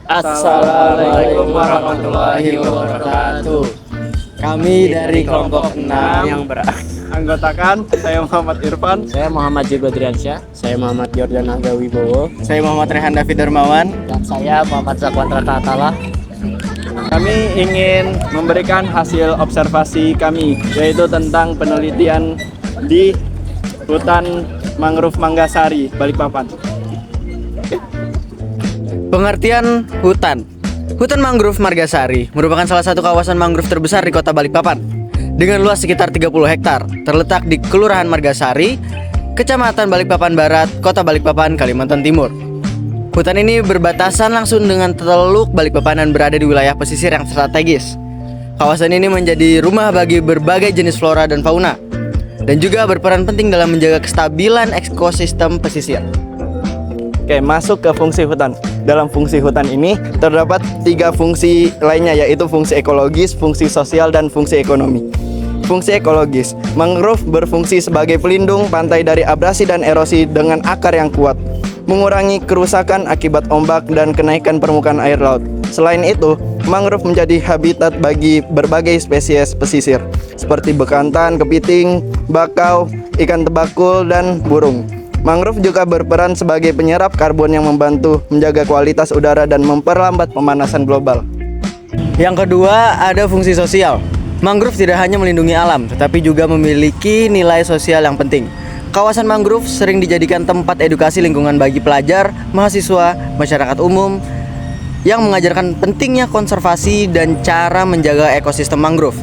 Assalamualaikum warahmatullahi wabarakatuh. Kami dari kelompok 6 yang Anggotakan, saya Muhammad Irfan. Saya Muhammad Jibril Driansyah. Saya Muhammad Jordan Agawibowo. Saya Muhammad Rehan David Darmawan. Dan saya Muhammad Zakwan Rakatala. Kami ingin memberikan hasil observasi kami, yaitu tentang penelitian di hutan mangrove Manggasari, Balikpapan. Pengertian hutan. Hutan mangrove Margasari merupakan salah satu kawasan mangrove terbesar di kota Balikpapan dengan luas sekitar 30 hektar, terletak di Kelurahan Margasari, Kecamatan Balikpapan Barat, Kota Balikpapan, Kalimantan Timur. Hutan ini berbatasan langsung dengan Teluk Balikpapan dan berada di wilayah pesisir yang strategis. Kawasan ini menjadi rumah bagi berbagai jenis flora dan fauna dan juga berperan penting dalam menjaga kestabilan ekosistem pesisir. Oke, masuk ke fungsi hutan. Dalam fungsi hutan ini terdapat 3 fungsi lainnya, yaitu fungsi ekologis, fungsi sosial, dan fungsi ekonomi. Fungsi ekologis, mangrove berfungsi sebagai pelindung pantai dari abrasi dan erosi dengan akar yang kuat, mengurangi kerusakan akibat ombak dan kenaikan permukaan air laut. Selain itu, mangrove menjadi habitat bagi berbagai spesies pesisir, seperti bekantan, kepiting, bakau, ikan tebakul, dan burung. Mangrove juga berperan sebagai penyerap karbon yang membantu menjaga kualitas udara dan memperlambat pemanasan global. Yang kedua, ada fungsi sosial. Mangrove tidak hanya melindungi alam, tetapi juga memiliki nilai sosial yang penting. Kawasan mangrove sering dijadikan tempat edukasi lingkungan bagi pelajar, mahasiswa, masyarakat umum yang mengajarkan pentingnya konservasi dan cara menjaga ekosistem mangrove.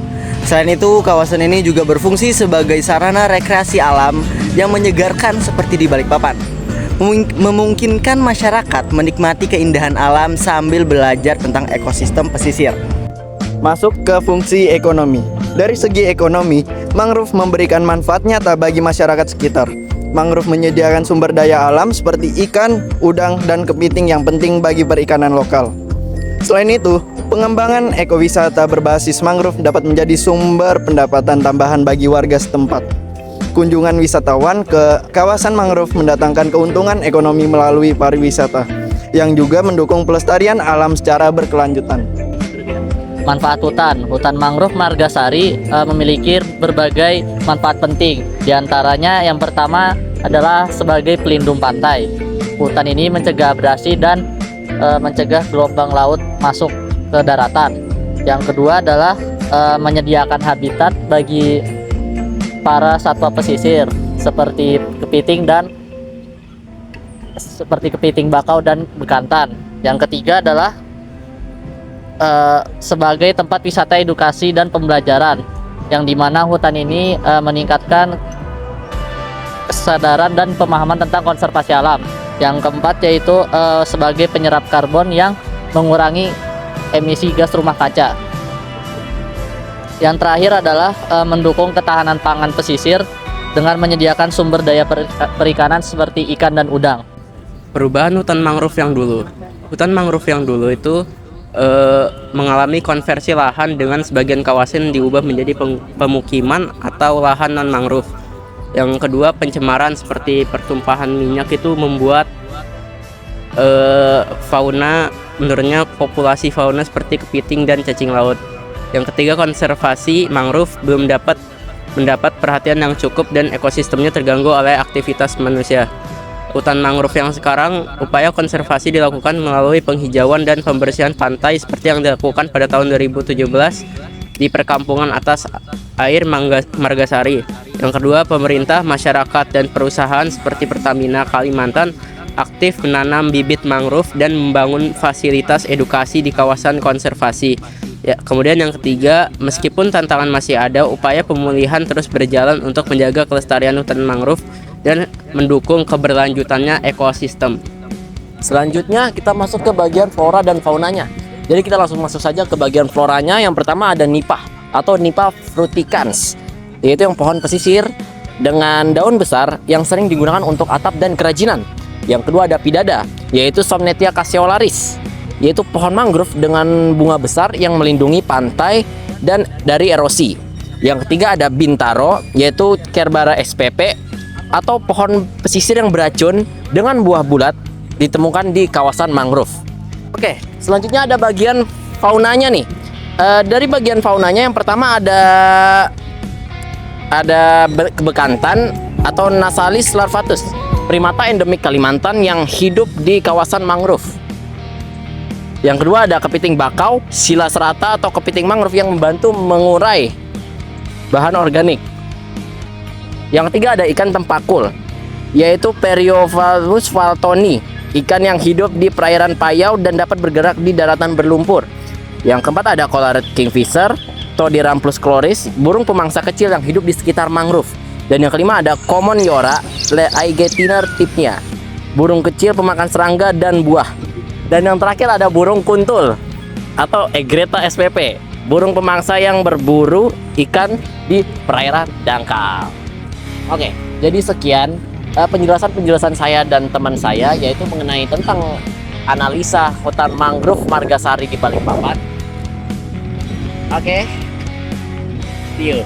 Selain itu, kawasan ini juga berfungsi sebagai sarana rekreasi alam yang menyegarkan seperti di Balikpapan, memungkinkan masyarakat menikmati keindahan alam sambil belajar tentang ekosistem pesisir. Masuk ke fungsi ekonomi. Dari segi ekonomi, mangrove memberikan manfaat nyata bagi masyarakat sekitar. Mangrove menyediakan sumber daya alam seperti ikan, udang, dan kepiting yang penting bagi perikanan lokal. Selain itu, pengembangan ekowisata berbasis mangrove dapat menjadi sumber pendapatan tambahan bagi warga setempat. Kunjungan wisatawan ke kawasan mangrove mendatangkan keuntungan ekonomi melalui pariwisata, yang juga mendukung pelestarian alam secara berkelanjutan. Manfaat hutan. Hutan mangrove Margasari memiliki berbagai manfaat penting. Di antaranya yang pertama adalah sebagai pelindung pantai. Hutan ini mencegah abrasi dan mencegah gelombang laut masuk ke daratan. Yang kedua adalah menyediakan habitat bagi para satwa pesisir seperti kepiting bakau dan bekantan. Yang ketiga adalah sebagai tempat wisata edukasi dan pembelajaran, yang dimana hutan ini meningkatkan kesadaran dan pemahaman tentang konservasi alam. Yang keempat yaitu sebagai penyerap karbon yang mengurangi emisi gas rumah kaca. Yang terakhir adalah mendukung ketahanan pangan pesisir dengan menyediakan sumber daya perikanan seperti ikan dan udang. Perubahan hutan mangrove yang dulu. Hutan mangrove yang dulu itu mengalami konversi lahan dengan sebagian kawasan diubah menjadi pemukiman atau lahan non mangrove. Yang kedua, pencemaran seperti pertumpahan minyak itu membuat fauna, menurunnya populasi fauna seperti kepiting dan cacing laut. Yang ketiga, konservasi mangrove belum mendapat perhatian yang cukup dan ekosistemnya terganggu oleh aktivitas manusia. Hutan mangrove yang sekarang, upaya konservasi dilakukan melalui penghijauan dan pembersihan pantai seperti yang dilakukan pada tahun 2017 di perkampungan atas air Margasari. Yang kedua, pemerintah, masyarakat, dan perusahaan seperti Pertamina Kalimantan aktif menanam bibit mangrove dan membangun fasilitas edukasi di kawasan konservasi. Ya, kemudian yang ketiga, meskipun tantangan masih ada, upaya pemulihan terus berjalan untuk menjaga kelestarian hutan mangrove dan mendukung keberlanjutannya ekosistem. Selanjutnya kita masuk ke bagian flora dan faunanya. Jadi kita langsung masuk saja ke bagian floranya. Yang pertama ada nipah atau Nipah fruticans, yaitu yang pohon pesisir dengan daun besar yang sering digunakan untuk atap dan kerajinan. Yang kedua ada pidada, yaitu Somnetia caseolaris, yaitu pohon mangrove dengan bunga besar yang melindungi pantai dan dari erosi. Yang ketiga ada bintaro, yaitu Kerbera spp atau pohon pesisir yang beracun dengan buah bulat ditemukan di kawasan mangrove. Oke, selanjutnya ada bagian faunanya nih. Dari bagian faunanya yang pertama ada bekantan atau Nasalis larvatus, primata endemik Kalimantan yang hidup di kawasan mangrove. Yang kedua ada kepiting bakau, sila serata atau kepiting mangrove yang membantu mengurai bahan organik. Yang ketiga ada ikan tempakul, yaitu Periovalus faltoni, ikan yang hidup di perairan payau dan dapat bergerak di daratan berlumpur. Yang keempat ada collared kingfisher, Todiramplus chloris, burung pemangsa kecil yang hidup di sekitar mangrove. Dan yang kelima ada common yora, Aegetiner tipnya, burung kecil pemakan serangga dan buah. Dan yang terakhir ada burung kuntul atau Egretta spp, burung pemangsa yang berburu ikan di perairan dangkal. Oke, jadi sekian penjelasan saya dan teman saya, yaitu mengenai tentang analisa hutan mangrove Margasari di Balikpapan. Oke, see you.